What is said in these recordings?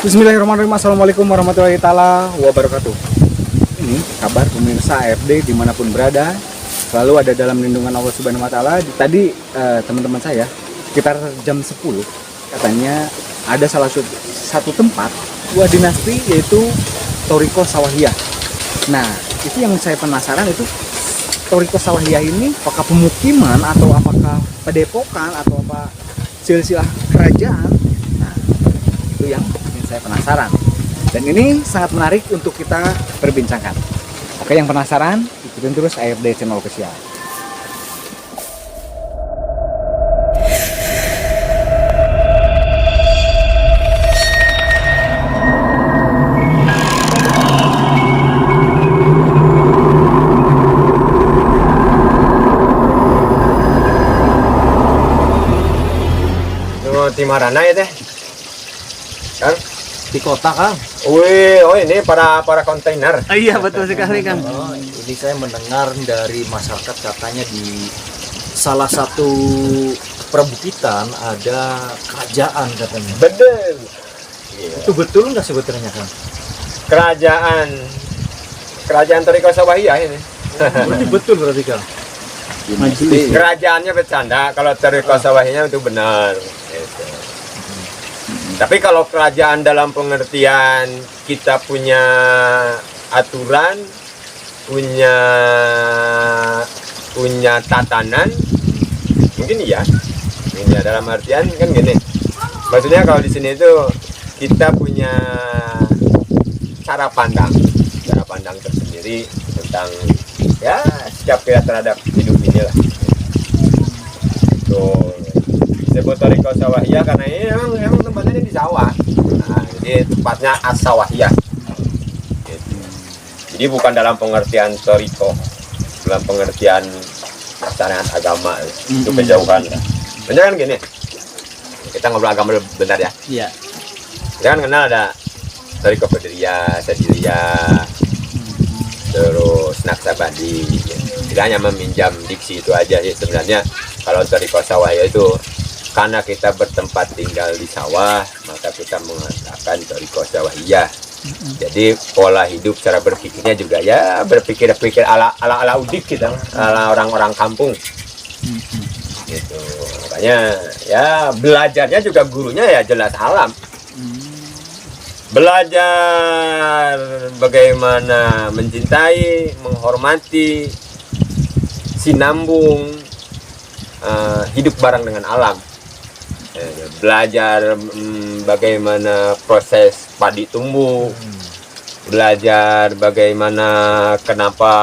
Bismillahirrahmanirrahim. Assalamualaikum warahmatullahi taala wabarakatuh. Ini kabar pemirsa AFD dimanapun berada, selalu ada dalam lindungan Allah Subhanahu Wa Taala. Tadi teman-teman saya sekitar jam 10 katanya ada salah satu tempat buah dinasti yaitu Thoriko Sawahiyah. Nah itu yang saya penasaran, itu Thoriko Sawahiyah ini apakah pemukiman atau apakah padepokan atau apa silsilah kerajaan? Nah itu yang saya penasaran, dan ini sangat menarik untuk kita perbincangkan. Oke, yang penasaran ikutin terus AFD Channel Official. Timarana ya teh kan Di kota, Kang. wih, oh ini para kontainer. Iya, betul sekali, Kang. Oh, ini saya mendengar dari masyarakat katanya di salah satu perbukitan ada kerajaan katanya. Betul. Itu betul nggak sebetulnya, Kang? Kerajaan Thoriko Sawahiyah ini. Berarti betul berarti, Kang. Kerajaannya bercanda, kalau Thoriko Sawahiyahnya itu benar. Gitu. Tapi kalau kerajaan dalam pengertian kita punya aturan, punya tatanan, mungkin iya. Mungkin ya, dalam artian kan gini. Maksudnya kalau di sini itu kita punya cara pandang tersendiri tentang ya sikap kita terhadap hidup ini lah. Tuh. Disebut Thoriko Sawahiyah karena ini emang tempatnya di sawah. Nah, jadi tempatnya As-Sawahiyah. Gitu. Jadi bukan dalam pengertian Thoriko, dalam pengertian syariat agama, itu kejauhan. Benar kan gini, kita ngobrol agama benar ya. Iya. Kita kan kenal ada Thoriko Qadiriyah, Sadiliyah, terus Naksabandi. Kita hanya meminjam diksi itu aja sih sebenarnya. Kalau Thoriko Sawahiyah itu karena kita bertempat tinggal di sawah, maka kita mengatakan Thoriko Sawahiyah. Jadi pola hidup, cara berpikirnya juga ya berpikir ala udik kita, ala orang-orang kampung. Gitu. Makanya ya belajarnya juga gurunya ya jelas alam. Belajar bagaimana mencintai, menghormati, sinambung, hidup bareng dengan alam. Belajar bagaimana proses padi tumbuh, belajar bagaimana kenapa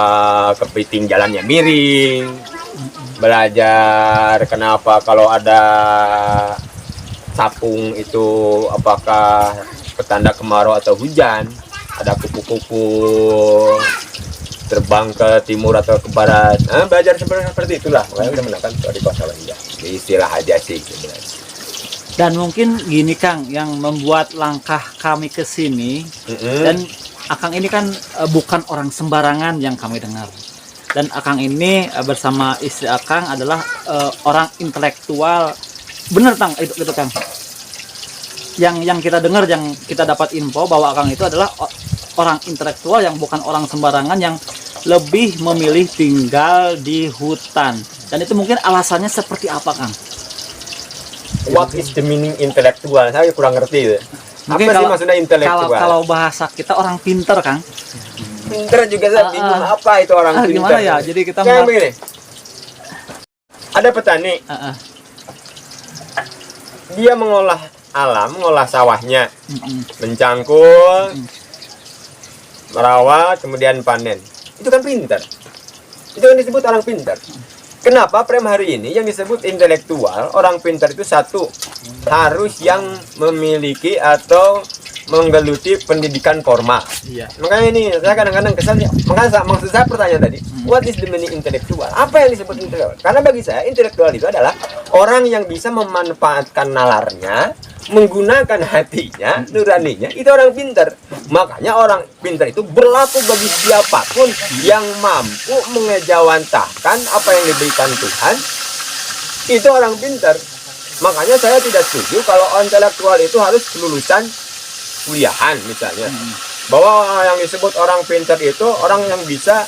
kepiting jalannya miring, belajar kenapa kalau ada sapung itu apakah petanda kemarau atau hujan, ada kupu-kupu terbang ke timur atau ke barat. Nah, belajar seperti itulah. Makanya udah menekan Thoriko Sawahiyah. Istilah aja sih sebenarnya. Dan mungkin gini, Kang, yang membuat langkah kami ke sini, dan Akang ini kan bukan orang sembarangan yang kami dengar. Dan Akang ini bersama istri Akang adalah orang intelektual. Bener, Kang, itu Kang. Yang kita dengar, yang kita dapat info bahwa Akang itu adalah orang intelektual yang bukan orang sembarangan, yang lebih memilih tinggal di hutan. Dan itu mungkin alasannya seperti apa, Kang? What is the meaning intelektual? Saya kurang ngerti. Apa sih maksudnya intelektual? Kalau bahasa kita orang pinter, Kang. Pinter juga saya bingung apa itu orang pinter. Gimana ya? Jadi kita kayak begini. Ada petani. Dia mengolah alam, mengolah sawahnya, mencangkul, merawat, kemudian panen. Itu kan pinter. Itu kan disebut orang pinter. Kenapa frame hari ini yang disebut intelektual, orang pintar itu satu, harus yang memiliki atau menggeluti pendidikan formal. Iya. Makanya ini saya kadang-kadang kesal ya. Makanya maksud saya pertanyaan tadi, what is the meaning intelektual? Apa yang disebut intelektual? Karena bagi saya intelektual itu adalah orang yang bisa memanfaatkan nalarnya, menggunakan hatinya, nuraninya, itu orang pintar. Makanya orang pintar itu berlaku bagi siapapun yang mampu mengejawantahkan apa yang diberikan Tuhan. Itu orang pintar. Makanya saya tidak setuju kalau intelektual itu harus lulusan kuliahan misalnya, bahwa yang disebut orang pintar itu orang yang bisa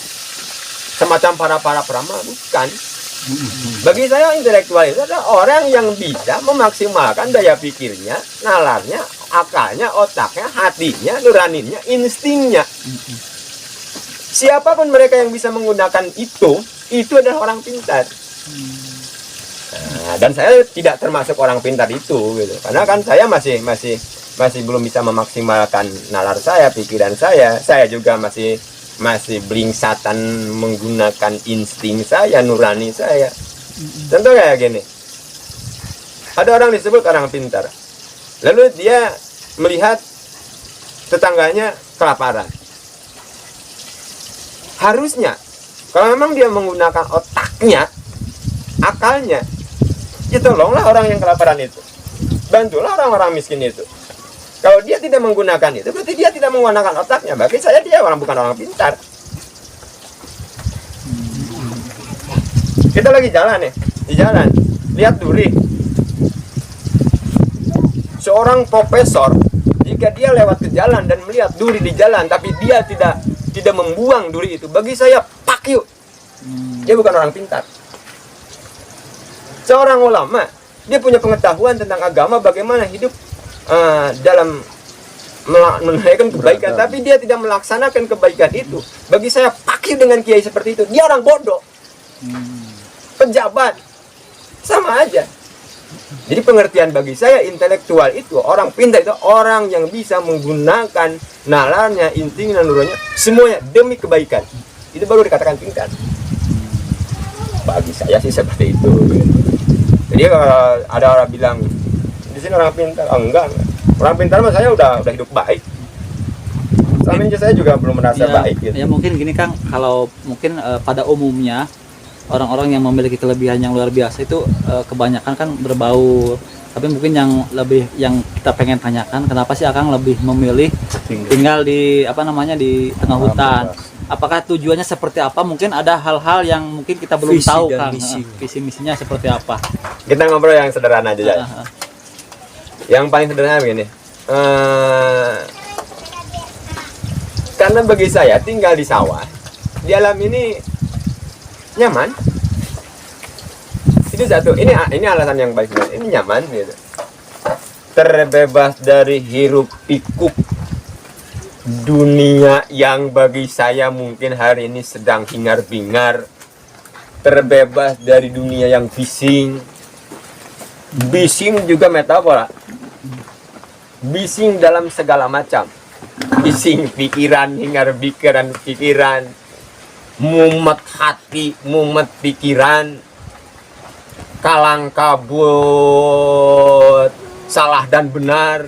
semacam para prama, bukan. Bagi saya intelektual itu adalah orang yang bisa memaksimalkan daya pikirnya, nalarnya, akalnya, otaknya, hatinya, nuraninya, instingnya. Siapapun mereka yang bisa menggunakan itu adalah orang pintar. Nah, dan saya tidak termasuk orang pintar itu, gitu. Karena kan saya masih belum bisa memaksimalkan nalar saya, pikiran saya. Saya juga masih blingsatan menggunakan insting saya, nurani saya. Contoh kayak gini, ada orang disebut orang pintar, lalu dia melihat tetangganya kelaparan. Harusnya kalau memang dia menggunakan otaknya, akalnya, ya tolonglah orang yang kelaparan itu, bantulah orang-orang miskin itu. Kalau dia tidak menggunakan itu, berarti dia tidak menggunakan otaknya. Bagi saya dia bukan orang pintar. Kita lagi jalan nih, di jalan, lihat duri. Seorang profesor, jika dia lewat ke jalan dan melihat duri di jalan, tapi dia tidak membuang duri itu, bagi saya pak yuk. Dia bukan orang pintar. Seorang ulama, dia punya pengetahuan tentang agama, bagaimana hidup dalam menunaikan kebaikan, tapi dia tidak melaksanakan kebaikan itu. Bagi saya pakir dengan kiai seperti itu, dia orang bodoh, pejabat, sama aja. Jadi pengertian bagi saya intelektual itu, orang pintar itu orang yang bisa menggunakan nalarnya, insting dan nuraninya semuanya demi kebaikan. Itu baru dikatakan pintar. Bagi saya sih seperti itu. Jadi kalau ada orang bilang di sini orang pintar, enggak. Orang pintar mas saya udah hidup baik. Selama ini saya juga belum merasa baik gitu. Ya mungkin gini Kang, kalau mungkin pada umumnya orang-orang yang memiliki kelebihan yang luar biasa itu kebanyakan kan berbau. Tapi mungkin yang kita pengen tanyakan, kenapa sih Akang lebih memilih tinggal di di tengah hutan? Apakah tujuannya seperti apa? Mungkin ada hal-hal yang mungkin kita belum tahu Kang. Visi misinya seperti apa? Kita ngobrol yang sederhana aja ya. Yang paling sederhana begini, karena bagi saya tinggal di sawah, di alam ini nyaman. Itu satu. Ini alasan yang paling sederhana. Ini nyaman gitu. Terbebas dari hiruk pikuk dunia yang bagi saya mungkin hari ini sedang hingar-bingar. Terbebas dari dunia yang bising. Bising juga metafora. Bising dalam segala macam. Bising pikiran, pikiran, mumet hati, mumet pikiran, kalang kabut, salah dan benar.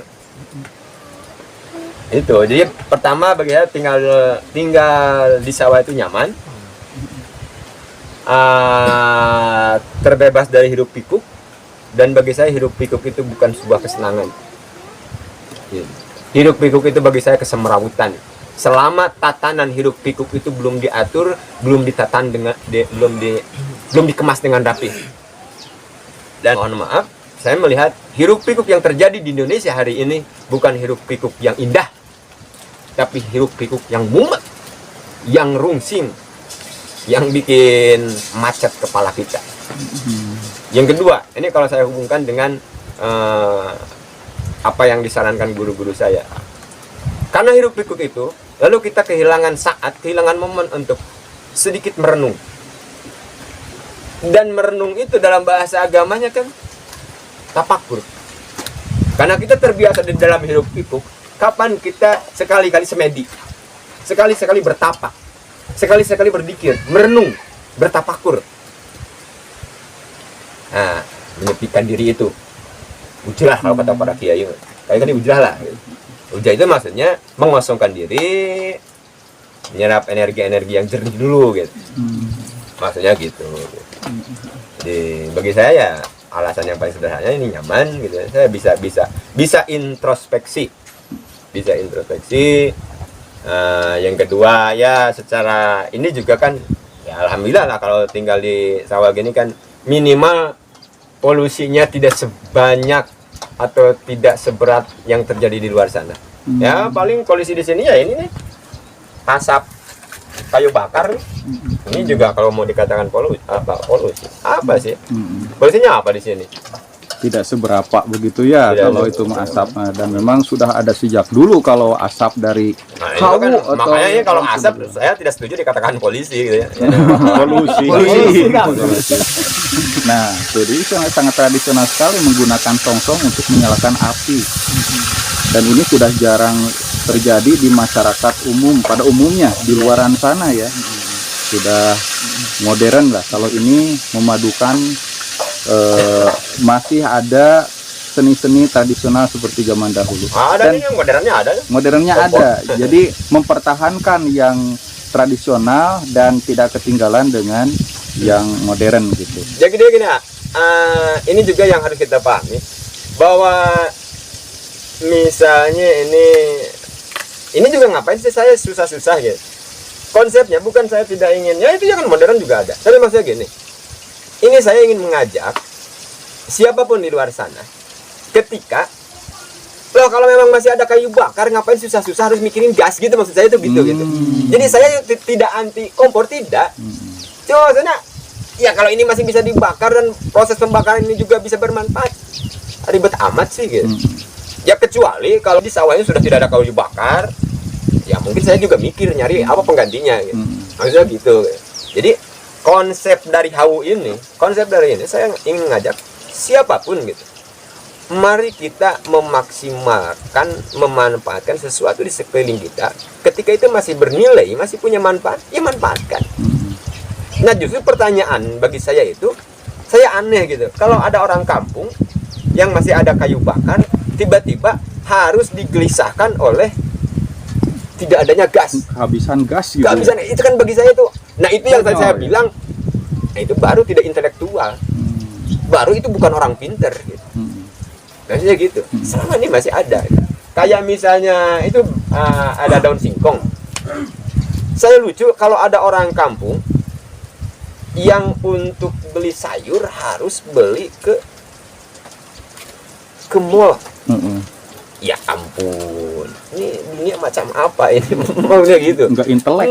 Itu. Jadi pertama bagi saya tinggal di sawah itu nyaman. Terbebas dari hiruk pikuk. Dan bagi saya hiruk pikuk itu bukan sebuah kesenangan. Hiruk pikuk itu bagi saya kesemrawutan. Selama tatanan hiruk pikuk itu belum diatur, belum ditatan dengan belum dikemas dengan rapi. Dan mohon maaf, saya melihat hiruk pikuk yang terjadi di Indonesia hari ini bukan hiruk pikuk yang indah, tapi hiruk pikuk yang mumet, yang rungsing, yang bikin macet kepala kita. Yang kedua, ini kalau saya hubungkan dengan apa yang disarankan guru-guru saya. Karena hiruk pikuk itu, lalu kita kehilangan momen untuk sedikit merenung. Dan merenung itu dalam bahasa agamanya kan tafakur. Karena kita terbiasa di dalam hiruk pikuk, kapan kita sekali-kali semedi, sekali-sekali bertapak, sekali-sekali berzikir, merenung, bertafakur. Nah, menyepikan diri itu. Ujrah kalau kata para kiai. Kayak tadi ujrah lah. Ujrah itu maksudnya mengosongkan diri, menyerap energi-energi yang jernih dulu gitu. Maksudnya gitu. Jadi bagi saya ya alasan yang paling sederhana ini nyaman gitu. Saya bisa introspeksi. Bisa introspeksi. Yang kedua ya secara ini juga kan ya alhamdulillah lah kalau tinggal di sawah gini kan minimal polusinya tidak sebanyak atau tidak seberat yang terjadi di luar sana. Ya paling polisi di sini ya ini nih, asap kayu bakar nih. Ini juga kalau mau dikatakan polusi apa sih? Polisinya apa di sini? Tidak seberapa begitu ya Tidak kalau seberapa. itu mah asapnya, dan memang sudah ada sejak dulu kalau asap dari Nah, itu hawu kan, atau makanya ya kalau asap saya tidak setuju dikatakan polisi gitu ya. polusi. Polusi. Nah, jadi sangat tradisional sekali menggunakan tongsong untuk menyalakan api. Dan ini sudah jarang terjadi di masyarakat umum pada umumnya di luaran sana ya. Sudah modern lah. Kalau ini memadukan masih ada seni-seni tradisional seperti zaman dahulu. Ada Dan nih yang modernnya ada. modernnya ada. Jadi mempertahankan yang tradisional dan tidak ketinggalan dengan yang modern gitu. Jadi dia gini, ini juga yang harus kita pahami bahwa misalnya ini juga ngapain sih saya susah-susah gitu. Konsepnya bukan saya tidak ingin, ya itu jangan modern juga ada. Tapi maksudnya gini, ini saya ingin mengajak siapapun di luar sana, ketika loh kalau memang masih ada kayu bakar ngapain susah-susah harus mikirin gas gitu, maksud saya itu gitu. Jadi saya tidak anti kompor, tidak. Cuma maksudnya ya kalau ini masih bisa dibakar dan proses pembakaran ini juga bisa bermanfaat, ribet amat sih gitu. Ya kecuali kalau di sawahnya sudah tidak ada kayu bakar, ya mungkin saya juga mikir nyari apa penggantinya gitu. Maksudnya gitu. Jadi konsep dari saya ingin ngajak siapapun gitu. Mari kita memaksimalkan, memanfaatkan sesuatu di sekeliling kita. Ketika itu masih bernilai, masih punya manfaat, ya manfaatkan. Nah justru pertanyaan bagi saya itu, saya aneh gitu. Kalau ada orang kampung yang masih ada kayu bakar, tiba-tiba harus digelisahkan oleh tidak adanya gas. Kehabisan gas gitu. Kehabisan itu kan bagi saya itu. Nah itu yang tadi saya bilang, nah, itu baru tidak intelektual. Baru itu bukan orang pinter gitu. Maksudnya gitu. Selama ini masih ada. Kayak misalnya itu ada daun singkong. Saya lucu kalau ada orang kampung yang untuk beli sayur harus beli ke mall. Ya ampun, ini dunia macam apa ini? Maksudnya gitu. Enggak intelek.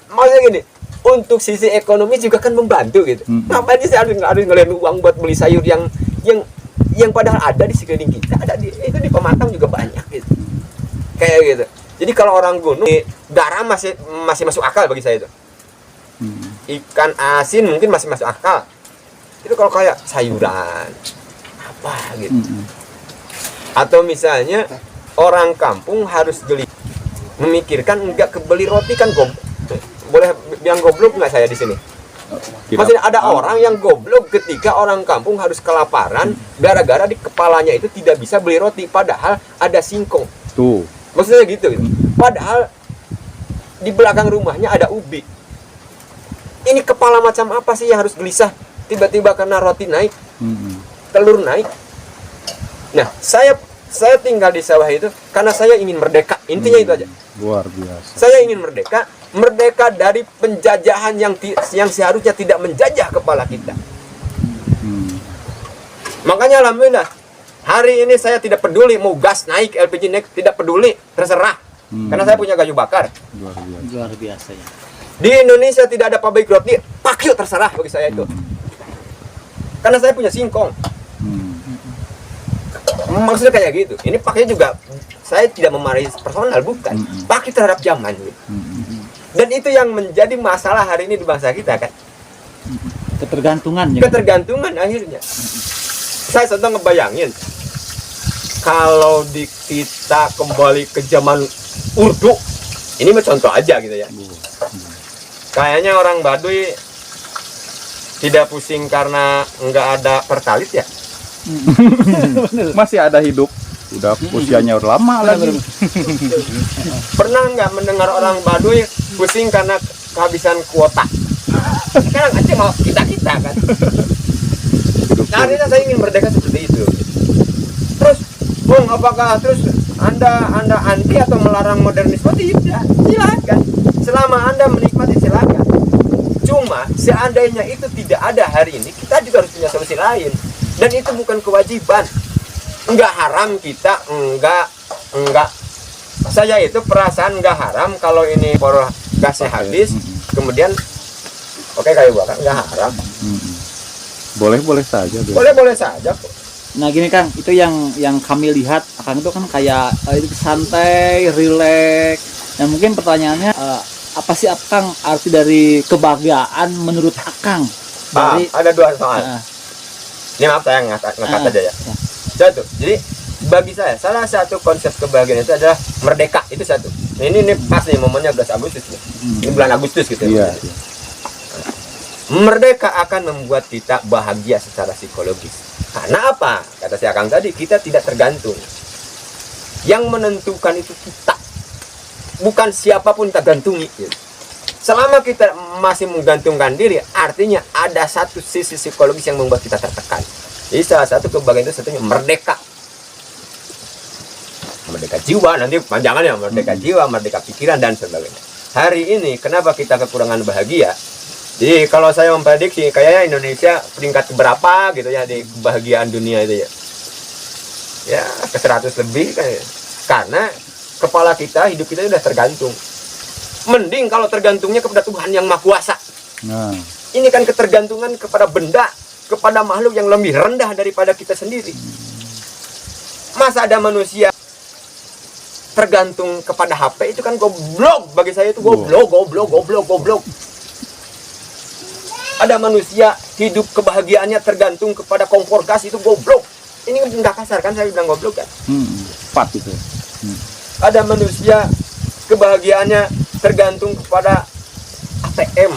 Maksudnya gini, untuk sisi ekonomi juga kan membantu gitu. Ngapain sih harus ngeliat uang buat beli sayur yang padahal ada di sekeliling kita, itu di Pematang juga banyak gitu. Kayak gitu. Jadi kalau orang gunung, garam masih masuk akal bagi saya itu. Ikan asin mungkin masih masuk akal. Itu kalau kayak sayuran apa gitu. Atau misalnya orang kampung harus memikirkan enggak kebeli roti kan boleh bilang goblok nggak saya di sini? Maksudnya ada orang yang goblok ketika orang kampung harus kelaparan gara-gara di kepalanya itu tidak bisa beli roti padahal ada singkong. Tuh. Maksudnya gitu. Padahal di belakang rumahnya ada ubi. Ini kepala macam apa sih yang harus gelisah tiba-tiba karena roti naik, telur naik. Nah, saya tinggal di sawah itu karena saya ingin merdeka. Intinya itu aja. Luar biasa. Saya ingin merdeka dari penjajahan yang seharusnya tidak menjajah kepala kita. Makanya alhamdulillah hari ini saya tidak peduli mau gas naik, LPG naik, tidak peduli, terserah. Karena saya punya kayu bakar. Luar biasa ya. Di Indonesia tidak ada pabrik roti, pak yuk terserah bagi saya itu. Karena saya punya singkong. Maksudnya kayak gitu. Ini pakai juga, saya tidak memarahi personal, bukan. Pakai terhadap zaman gitu. Dan itu yang menjadi masalah hari ini di bangsa kita kan. Ketergantungan ya. Ketergantungan akhirnya. Saya sedang ngebayangin kalau kita kembali ke zaman Urdu, ini mah contoh aja gitu ya. Kayaknya orang Baduy tidak pusing karena nggak ada pertalit ya. Masih ada hidup. Udah usianya udah lama lagi. Pernah nggak mendengar orang Baduy pusing karena kehabisan kuota? Sekarang aja mau kita kan. Nah, akhirnya saya ingin merdeka seperti itu. Terus, Bung, apakah terus Anda anti atau melarang modernisme? Tidak, silakan. Selama Anda menikmati silakan. Cuma seandainya itu tidak ada hari ini, kita juga harus punya solusi lain. Dan itu bukan kewajiban. Enggak haram kita enggak Saya itu perasaan nggak haram kalau ini poro gasnya habis, kemudian oke kayu bakar nggak haram. Boleh saja. Boleh saja kok. Nah gini Kang, itu yang kami lihat Akang itu kan kayak itu santai, rileks. Dan mungkin pertanyaannya apa sih Akang arti dari kebahagiaan menurut Akang? Dari Ada dua soal. Ini maaf saya ngangkat aja ya. Satu. Jadi bagi saya salah satu konsep kebahagiaan itu adalah merdeka, itu satu. Ini pas nih momennya 11 Agustus nih. Ini bulan Agustus gitu ya. Iya. Merdeka akan membuat kita bahagia secara psikologis. Karena apa? Kata si Akang tadi, kita tidak tergantung. Yang menentukan itu kita. Bukan siapapun kita gantungi. Gitu. Selama kita masih menggantungkan diri, artinya ada satu sisi psikologis yang membuat kita tertekan. Jadi salah satu kebahagiaan itu satunya merdeka. Merdeka jiwa, nanti panjangannya merdeka jiwa, merdeka pikiran, dan sebagainya. Hari ini, kenapa kita kekurangan bahagia? Jadi kalau saya memprediksi kayaknya Indonesia peringkat berapa gitu ya di kebahagiaan dunia itu ya. Ya ke 100 lebih kan ya. Karena kepala kita, hidup kita sudah tergantung. Mending kalau tergantungnya kepada Tuhan yang Maha Kuasa. Nah, Ini kan ketergantungan kepada benda, kepada makhluk yang lebih rendah daripada kita sendiri. Masa ada manusia tergantung kepada HP, itu kan goblok. Bagi saya itu goblok. Ada manusia hidup kebahagiaannya tergantung kepada kompor gas, itu goblok. Ini nggak kasar kan, saya bilang goblok kan. Pat itu. Ada manusia kebahagiaannya tergantung kepada ATM.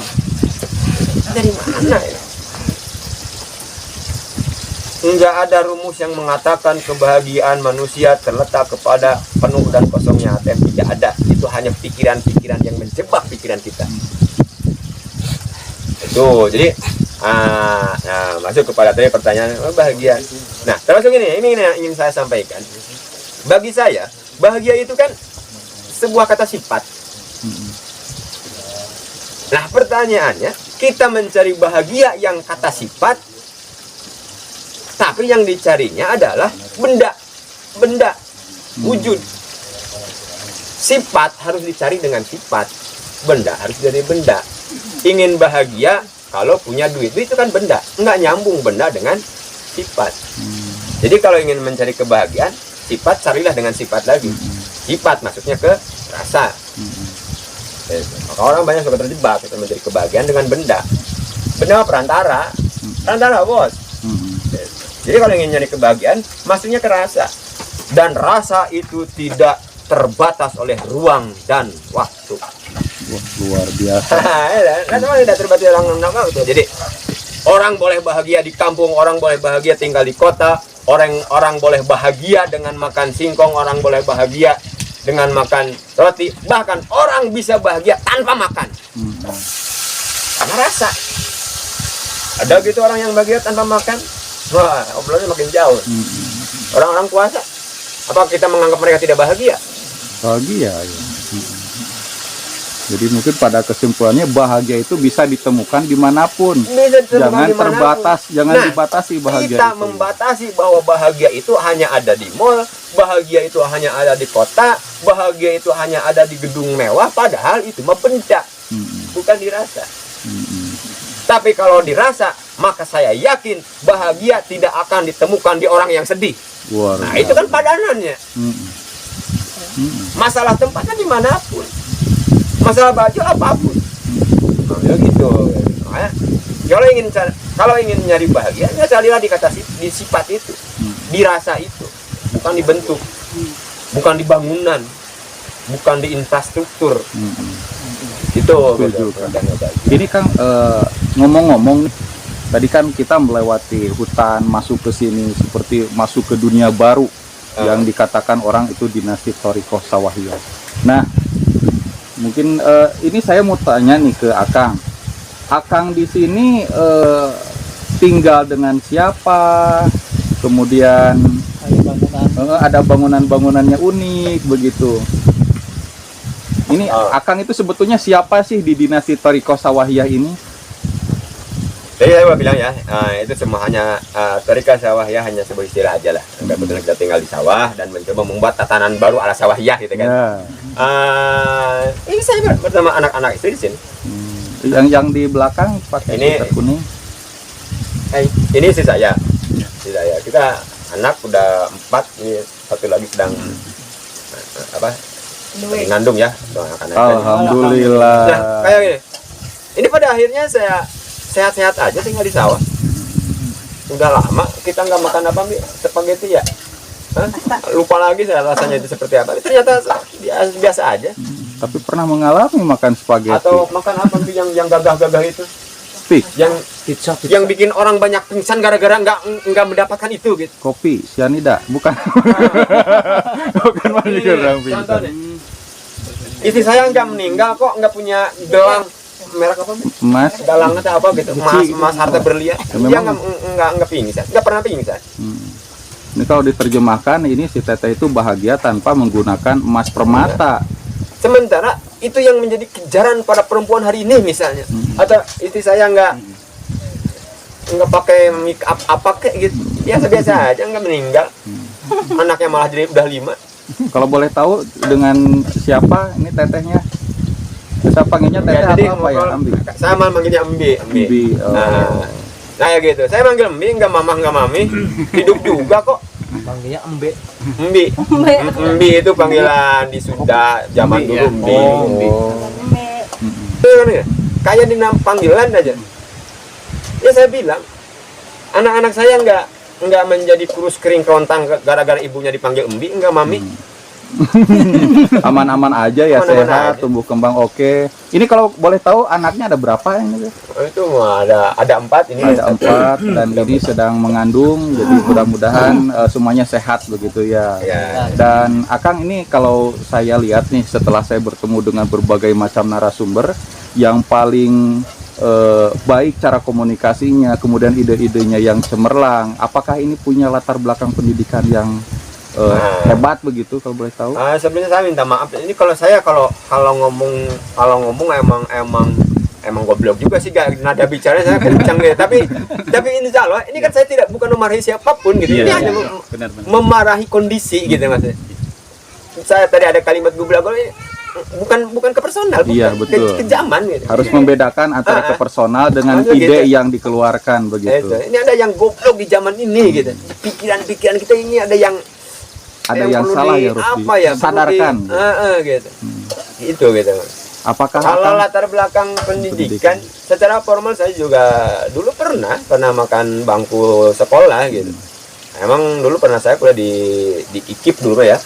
Dari mana ya? Enggak ada rumus yang mengatakan kebahagiaan manusia terletak kepada penuh dan kosongnya ATM. Tidak ada. Itu hanya pikiran-pikiran yang menjebak pikiran kita. Itu. Jadi masuk kepada tadi pertanyaan bahagia. Nah, termasuk ini yang ingin saya sampaikan. Bagi saya, bahagia itu kan sebuah kata sifat. Nah, pertanyaannya, kita mencari bahagia yang kata sifat, tapi yang dicarinya adalah benda, wujud. Sifat harus dicari dengan sifat, benda harus jadi benda. Ingin bahagia kalau punya duit itu kan benda, nggak nyambung benda dengan sifat. Jadi kalau ingin mencari kebahagiaan, sifat carilah dengan sifat lagi. Sifat maksudnya ke rasa. Maka orang banyak suka terjebak kita mencari kebahagiaan dengan benda. Benda perantara bos. Jadi kalau ingin nyari kebahagiaan, maksudnya ke rasa. Dan rasa itu tidak terbatas oleh ruang dan waktu. Wah, luar biasa. Rasa tidak terbatas oleh waktu. Jadi orang boleh bahagia di kampung, orang boleh bahagia tinggal di kota, orang boleh bahagia dengan makan singkong, orang boleh bahagia dengan makan roti, bahkan orang bisa bahagia tanpa makan. Karena rasa. Ada gitu orang yang bahagia tanpa makan? Wah, obrolannya makin jauh. Orang-orang puasa, apa kita menganggap mereka tidak bahagia? Bahagia ya. Jadi mungkin pada kesimpulannya bahagia itu bisa ditemukan dimanapun. Jangan terbatas, jangan dibatasi bahagia kita itu. membatasi bahwa bahagia itu hanya ada di mall, bahagia itu hanya ada di kota, bahagia itu hanya ada di gedung mewah, padahal itu mah benda, bukan dirasa. Tapi kalau dirasa, maka saya yakin bahagia tidak akan ditemukan di orang yang sedih. Nah, itu kan padanannya. Masalah tempatnya dimanapun, masalah baju apapun. Nah, ya gitu. Nah, kalau ingin nyari bahagia, ya carilah di sifat itu, dirasa itu, bukan dibentuk, bukan di bangunan, bukan di infrastruktur. Itu. Ini Kang, ngomong-ngomong, tadi kan kita melewati hutan, masuk ke sini seperti masuk ke dunia baru yang dikatakan orang itu dinasti Thoriko Sawahiyah. Nah, mungkin ini saya mau tanya nih ke Akang. Akang di sini tinggal dengan siapa? Kemudian ada bangunan-bangunannya unik begitu. Ini Akang itu sebetulnya siapa sih di dinasti Thoriko Sawahiyah ini? Jadi saya mau bilang ya, itu semua hanya Tariqah Sawahiyah hanya sebuah istilah aja lah. Kebetulan kita tinggal di sawah dan mencoba membuat tatanan baru ala sawahiyah gitu kan. Ya. Ini saya bersama anak-anak istri di sini. Yang di belakang pakai Ini- sweater kuning. Ini istri saya. Istri saya. Kita anak udah 4, ini satu lagi sedang lagi ngandung ya. Anak-anak. Alhamdulillah. Nah, kayak gini. Ini pada akhirnya saya sehat-sehat aja tinggal di sawah. Udah lama kita nggak makan apa spaghetti ya. Hah? Lupa lagi saya rasanya itu seperti apa. Ternyata biasa aja. Tapi pernah mengalami makan spaghetti. Atau makan apa yang gagah-gagah itu, Stick, Pizza. yang bikin orang banyak pingsan gara-gara nggak mendapatkan itu gitu. kopi, cyanida, bukan? Bukan majikan orang Contoh pingsan. nih. Istri saya nggak meninggal kok, nggak punya gelang merek apa? Emas. Galang atau apa gitu, emas harta berlian. Ya, Dia memang- nggak pingsan, nggak pernah pingsan. Ini kalau diterjemahkan, ini si teteh itu bahagia tanpa menggunakan emas permata. Sementara itu yang menjadi kejaran pada perempuan hari ini misalnya. Atau istri saya nggak pakai make up apa kayak gitu, biasa-biasa aja, nggak meninggal. Anaknya malah jadi udah 5. Kalau boleh tahu dengan siapa ini tetehnya? Saya panggilnya teteh Ya, jadi apa ya? ngobrol- Ambi. saya manggilnya Embi. Ambi, oh. Nah ya gitu. Saya manggil Embi, nggak mamah nggak mami. Hidup juga kok. Panggilnya Embe. Embi. Embi itu panggilan di Sunda zaman dulu Embi. Itu kan ya, kayak di panggilan aja. Ya saya bilang, anak-anak saya nggak menjadi kurus kering kerontang gara-gara ibunya dipanggil Embi, nggak mami. Aman-aman aja ya, Aman-aman sehat, aja. tumbuh kembang oke. Ini kalau boleh tahu anaknya ada berapa ini? Itu mah ada 4 ini. Ada 4 dan ini sedang mengandung, jadi mudah-mudahan semuanya sehat begitu ya. Ya. Dan Akang ini kalau saya lihat nih setelah saya bertemu dengan berbagai macam narasumber, yang paling baik cara komunikasinya, kemudian ide-idenya yang cemerlang. Apakah ini punya latar belakang pendidikan yang hebat begitu kalau boleh tahu? Sebenarnya saya minta maaf. Ini kalau saya kalau ngomong emang goblok juga sih, gak nada bicara saya kencang deh. Tapi ini Allah, ini kan saya bukan memarahi siapapun gitu. Ini hanya memarahi kondisi gitu maksudnya. Saya tadi ada kalimat goblok bukan ke personal, Iya, bukan betul. ke zaman gitu. Harus membedakan antara ke personal dengan Maksudnya ide gitu. yang dikeluarkan begitu. Ini ada yang goblok di zaman ini gitu. Pikiran-pikiran kita ini ada yang Yang perlu salah ya, harus perlu disadarkan. gitu. Itu gitu. Apakah Kalau Akang latar belakang pendidikan, secara formal saya juga dulu pernah makan bangku sekolah gitu. Emang dulu pernah saya kuliah di IKIP dulu ya.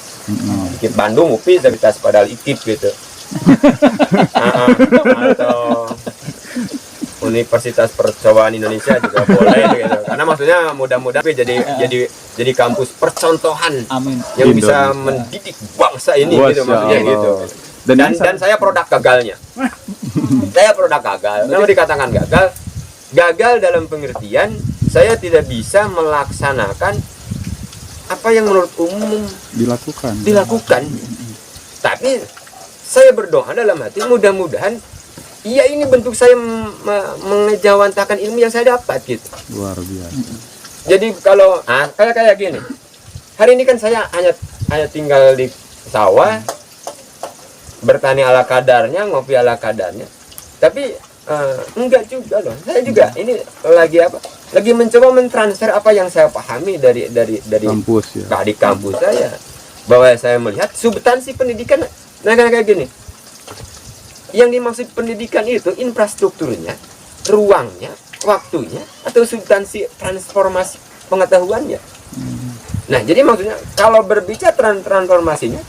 IKIP Bandung, UPI, Universitas padahal IKIP gitu. Atau Universitas Percobaan Indonesia juga boleh gitu. Karena maksudnya mudah-mudahan jadi kampus percontohan Amin. yang bisa Indonesia. mendidik bangsa ini Masya gitu maksudnya Allah. gitu. Dan Dan ini saya produk gagalnya. Saya produk gagal. Kenapa dikatakan gagal? Gagal dalam pengertian saya tidak bisa melaksanakan apa yang menurut umum dilakukan. Tapi saya berdoa dalam hati mudah-mudahan iya ini bentuk saya mengejawantakan ilmu yang saya dapat gitu. luar biasa. Jadi kalau kayak gini. Hari ini kan saya hanya tinggal di sawah, bertani ala kadarnya, ngopi ala kadarnya. Tapi enggak juga loh. Saya juga ini lagi mencoba mentransfer apa yang saya pahami dari Kampus ya. di kampus saya. Bahwa saya melihat substansi pendidikan kayak gini. Yang dimaksud pendidikan itu infrastrukturnya, ruangnya, waktunya, atau substansi transformasi pengetahuannya. Nah, jadi maksudnya kalau berbicara transformasinya,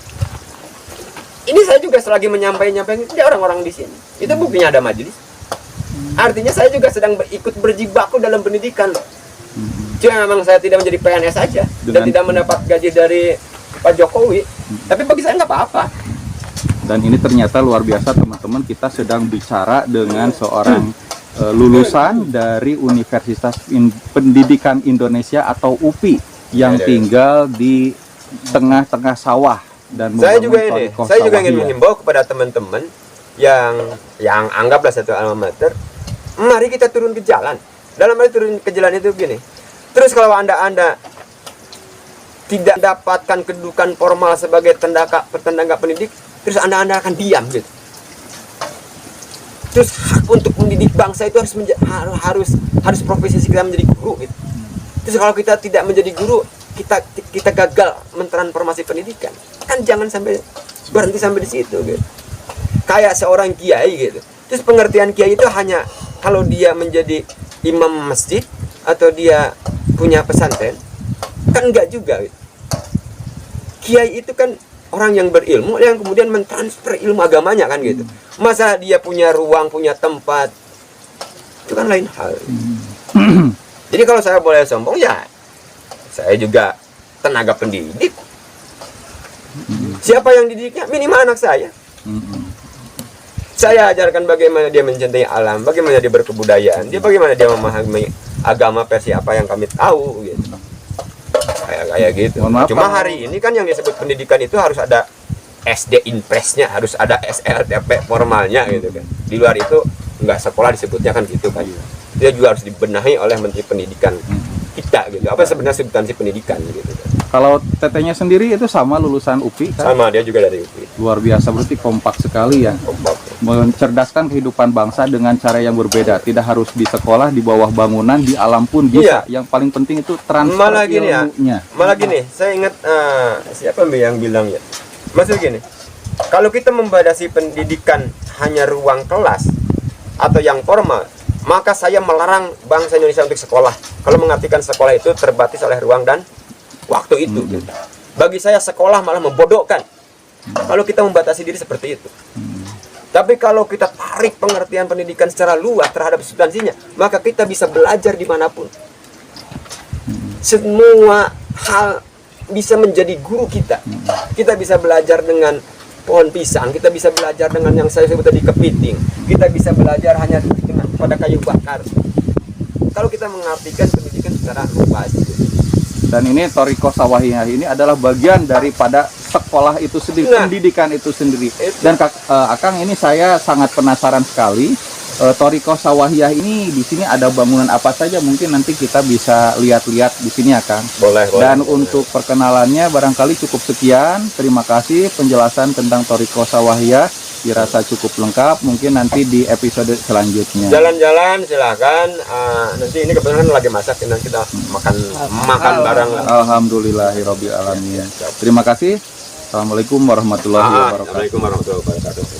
ini saya juga selagi menyampaikan ke orang-orang di sini. Itu buktinya ada majelis. Artinya saya juga sedang ikut berjibaku dalam pendidikan. Cuma memang saya tidak menjadi PNS saja dan tidak mendapat gaji dari Pak Jokowi. Tapi bagi saya nggak apa-apa. Dan ini ternyata luar biasa teman-teman, kita sedang bicara dengan seorang lulusan dari Universitas Pendidikan Indonesia atau UPI yang tinggal di tengah-tengah sawah dan Saya membangun juga ini, thariqah saya juga ingin sawahiyah. menghimbau kepada teman-teman yang anggaplah satu alma mater, mari kita turun ke jalan. Dalam arti turun ke jalan itu gini. Terus kalau anda tidak dapatkan kedudukan formal sebagai tenaga pendidik, terus anda akan diam gitu. Terus hak untuk mendidik bangsa itu harus profesi kita menjadi guru gitu. Terus kalau kita tidak menjadi guru, kita gagal mentransformasi pendidikan. Kan jangan sampai berhenti sampai di situ gitu. Kayak seorang kiai gitu. Terus pengertian kiai itu hanya kalau dia menjadi imam masjid atau dia punya pesantren, kan enggak juga gitu. Kiai itu kan orang yang berilmu yang kemudian mentransfer ilmu agamanya kan gitu. Masa dia punya ruang, punya tempat, itu kan lain hal. Jadi kalau saya boleh sombong ya, saya juga tenaga pendidik. Siapa yang dididiknya? Minimal anak saya. Saya ajarkan bagaimana dia mencintai alam, bagaimana dia berkebudayaan, dia bagaimana dia memahami agama versi apa yang kami tahu gitu. Kayak gitu. Cuma hari ini kan yang disebut pendidikan itu harus ada SD Impresnya, harus ada SLTP formalnya gitu kan. Di luar itu enggak sekolah disebutnya kan gitu kan. Dia juga harus dibenahi oleh Menteri Pendidikan kita gitu. Apa sebenarnya substansi pendidikan gitu kan. Kalau tetenya sendiri itu sama lulusan UPI kan? Sama, dia juga dari UPI. Luar biasa, berarti kompak sekali ya. Kompak. Mencerdaskan kehidupan bangsa dengan cara yang berbeda. Tidak harus di sekolah, di bawah bangunan, di alam pun bisa. Iya. Yang paling penting itu transfer Malah gini ya, ilmunya. malah gini, saya ingat siapa yang bilang ya, maksud gini, kalau kita membatasi pendidikan hanya ruang kelas atau yang formal, maka saya melarang bangsa Indonesia untuk sekolah. Kalau mengartikan sekolah itu terbatas oleh ruang dan waktu itu. Bagi saya sekolah malah membodohkan. Kalau kita membatasi diri seperti itu. Tapi kalau kita tarik pengertian pendidikan secara luas terhadap substansinya, maka kita bisa belajar dimanapun. Semua hal bisa menjadi guru kita. Kita bisa belajar dengan pohon pisang, kita bisa belajar dengan yang saya sebut tadi kepiting, kita bisa belajar hanya pada kayu bakar. Kalau kita mengartikan pendidikan secara luas. Dan ini Thoriko Sawahiyah ini adalah bagian daripada sekolah itu sendiri, pendidikan itu sendiri. Dan Akang, ini saya sangat penasaran sekali. Thoriko Sawahiyah ini di sini ada bangunan apa saja, mungkin nanti kita bisa lihat-lihat di sini, Akang. Boleh. Dan untuk perkenalannya barangkali cukup sekian. Terima kasih penjelasan tentang Thoriko Sawahiyah. Dirasa cukup lengkap, mungkin nanti di episode selanjutnya. Jalan-jalan silahkan. Nanti ini kebetulan lagi masak, nanti kita makan bareng. Alhamdulillahirobbilalamin. Terima kasih. Assalamualaikum warahmatullahi wabarakatuh. Assalamualaikum warahmatullahi wabarakatuh.